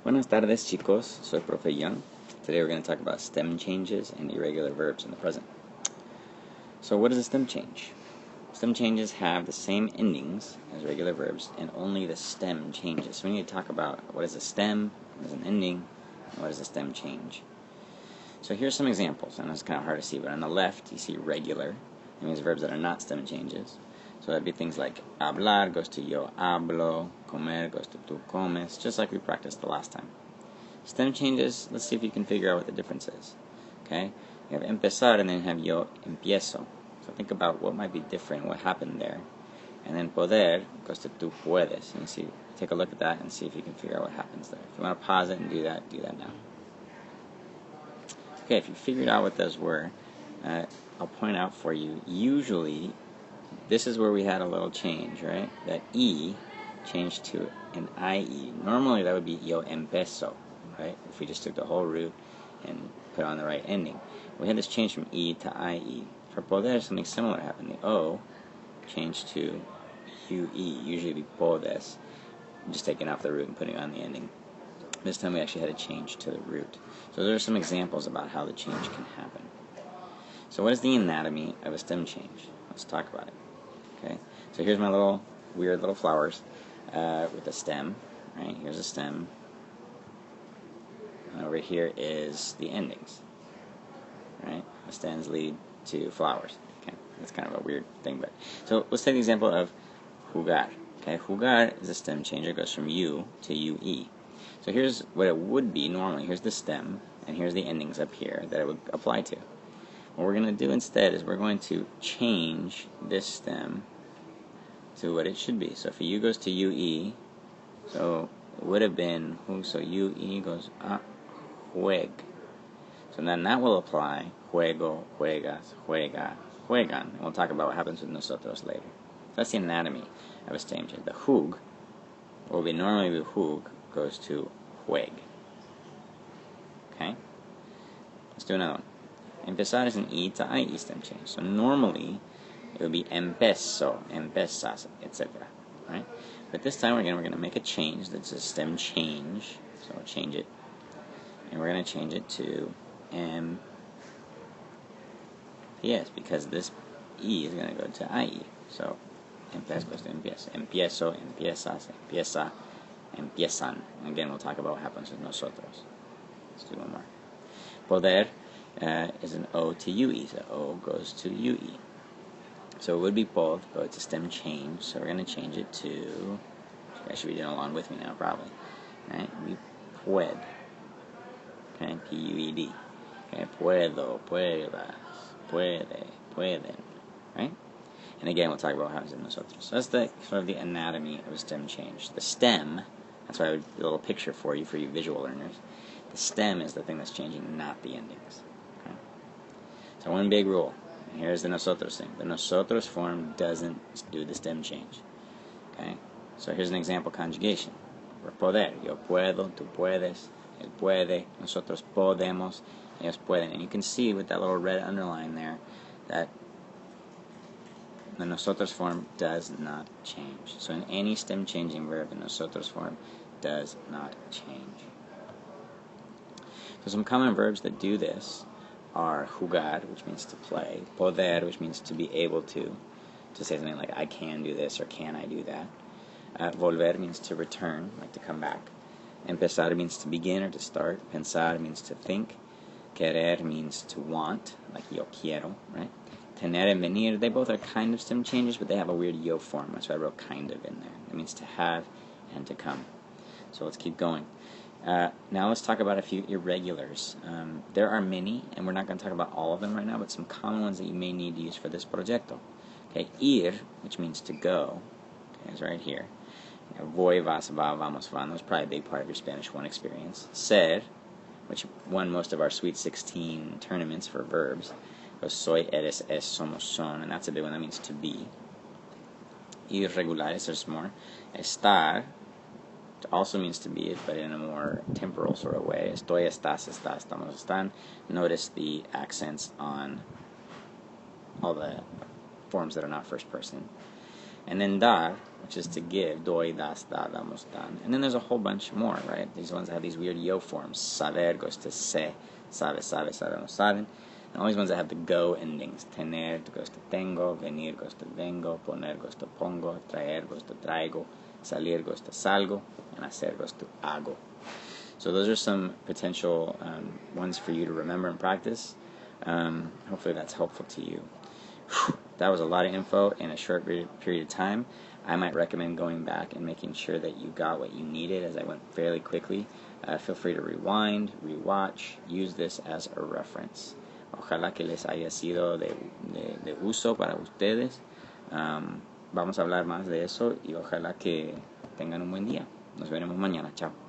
Buenas tardes, chicos. Soy Profe Young. Today we're going to talk about stem changes and irregular verbs in the present. So what is a stem change? Stem changes have the same endings as regular verbs, and only the stem changes. So we need to talk about what is a stem, what is an ending, and what is a stem change. So here's some examples. I know it's kind of hard to see, but on the left you see regular. It means verbs that are not stem changes. So that'd be things like hablar goes to yo hablo, comer goes to tú comes, just like we practiced the last time. Stem changes, let's see if you can figure out what the difference is. Okay? You have empezar and then you have yo empiezo. So think about what might be different, what happened there. And then poder goes to tú puedes. And you take a look at that and see if you can figure out what happens there. If you want to pause it and do that now. Okay, if you figured out what those were, I'll point out for you, usually this is where we had a little change, right? That E changed to an IE. Normally that would be yo empezo, right? If we just took the whole root and put on the right ending. We had this change from E to IE. For poder, something similar happened. The O changed to UE, usually be podes, just taking off the root and putting on the ending. This time we actually had a change to the root. So there are some examples about how the change can happen. So what is the anatomy of a stem change? Let's talk about it. Okay, so here's my little weird little flowers with a stem. Right, here's a stem. And over here is the endings. Right, the stems lead to flowers. Okay, that's kind of a weird thing, but so let's take the example of jugar. Okay, jugar is a stem change. It goes from U to UE. So here's what it would be normally. Here's the stem, and here's the endings up here that it would apply to. What we're going to do instead is we're going to change this stem to what it should be. So if U goes to UE, so it would have been, so UE goes a jueg. So then that will apply juego, juegas, juega, juegan. And we'll talk about what happens with nosotros later. So that's the anatomy of a stem change. The jug, what will be normally the jug, goes to jueg. Okay? Let's do another one. Empezar is an E to IE stem change. So normally it would be empezo, empezas, etc. Right? But this time we're going to make a change that's a stem change. So we'll change it. And we're going to change it to MPS because this E is going to go to IE. So empez goes to empieza. Empiezo, empiezas, empieza, empiezan. And again, we'll talk about what happens with nosotros. Let's do one more. Poder is an O to UE, so O goes to UE. So it would be both, but it's a stem change, so we're going to change it to, you guys should be doing along with me now, probably. Right? We pued. Okay, P-U-E-D. Okay, puedo, puedas, puede, pueden. Right? And again, we'll talk about what happens in nosotros. So that's the sort of the anatomy of a stem change. The stem, that's why I would do a little picture for you visual learners. The stem is the thing that's changing, not the endings. Okay? So one big rule. Here's the nosotros thing. The nosotros form doesn't do the stem change. Okay? So here's an example conjugation. For poder, yo puedo, tú puedes, él puede, nosotros podemos, ellos pueden. And you can see with that little red underline there that the nosotros form does not change. So in any stem changing verb, the nosotros form does not change. So some common verbs that do this are jugar, which means to play, poder, which means to be able to say something like I can do this or can I do that. Volver means to return, like to come back. Empezar means to begin or to start. Pensar means to think. Querer means to want, like yo quiero, right? Tener and venir, they both are kind of stem changes, but they have a weird yo form. That's why I wrote kind of in there. It means to have and to come. So let's keep going. Now let's talk about a few irregulars. There are many, and we're not going to talk about all of them right now, but some common ones that you may need to use for this proyecto. Okay, ir, which means to go, okay, is right here. Voy, vas, va, vamos, van. That's probably a big part of your Spanish 1 experience. Ser, which won most of our Sweet 16 tournaments for verbs. Goes soy, eres, es, somos, son, and that's a big one. That means to be. Irregulares, there's more. Estar also means to be, but in a more temporal sort of way. Estoy, estás, está, estamos, están. Notice the accents on all the forms that are not first person. And then dar, which is to give, doy, das, da, damos, dan. And then there's a whole bunch more, right? These ones that have these weird yo forms. Saber goes to se, sabe, sabe, sabemos, saben. And all these ones that have the go endings. Tener goes to tengo, venir goes to vengo, poner goes to pongo, traer goes to traigo, salir goes to salgo, and hacer goes to hago. So those are some potential ones for you to remember and practice. Hopefully that's helpful to you. That was a lot of info in a short period of time. I might recommend going back and making sure that you got what you needed, as I went fairly quickly. Feel free to rewind, rewatch, use this as a reference. Ojalá que les haya sido de uso para ustedes. Vamos a hablar más de eso y ojalá que tengan un buen día. Nos veremos mañana. Chao.